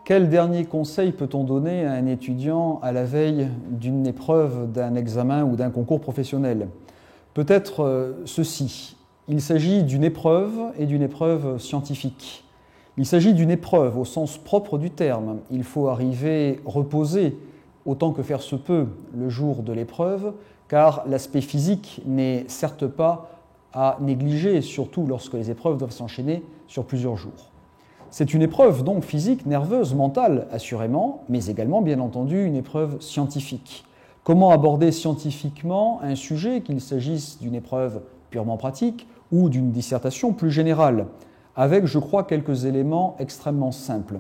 Quel dernier conseil peut-on donner à un étudiant à la veille d'une épreuve, d'un examen ou d'un concours professionnel? Peut-être ceci. Il s'agit d'une épreuve et d'une épreuve scientifique. Il s'agit d'une épreuve au sens propre du terme. Il faut arriver reposé autant que faire se peut le jour de l'épreuve, car l'aspect physique n'est certes pas à négliger, surtout lorsque les épreuves doivent s'enchaîner sur plusieurs jours. C'est une épreuve donc physique, nerveuse, mentale assurément, mais également bien entendu une épreuve scientifique. Comment aborder scientifiquement un sujet, qu'il s'agisse d'une épreuve purement pratique ou d'une dissertation plus générale, avec, je crois, quelques éléments extrêmement simples.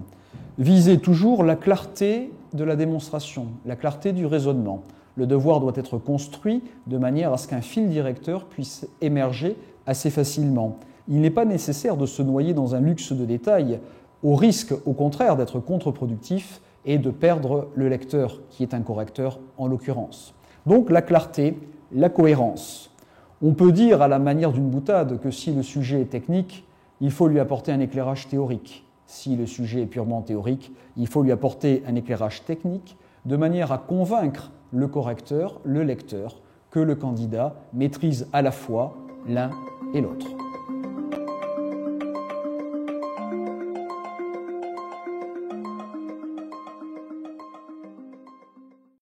Viser toujours la clarté de la démonstration, la clarté du raisonnement. Le devoir doit être construit de manière à ce qu'un fil directeur puisse émerger assez facilement. Il n'est pas nécessaire de se noyer dans un luxe de détails, au risque, au contraire, d'être contre-productif et de perdre le lecteur, qui est un correcteur en l'occurrence. Donc la clarté, la cohérence. On peut dire à la manière d'une boutade que si le sujet est technique, il faut lui apporter un éclairage théorique. Si le sujet est purement théorique, il faut lui apporter un éclairage technique de manière à convaincre le correcteur, le lecteur, que le candidat maîtrise à la fois l'un et l'autre.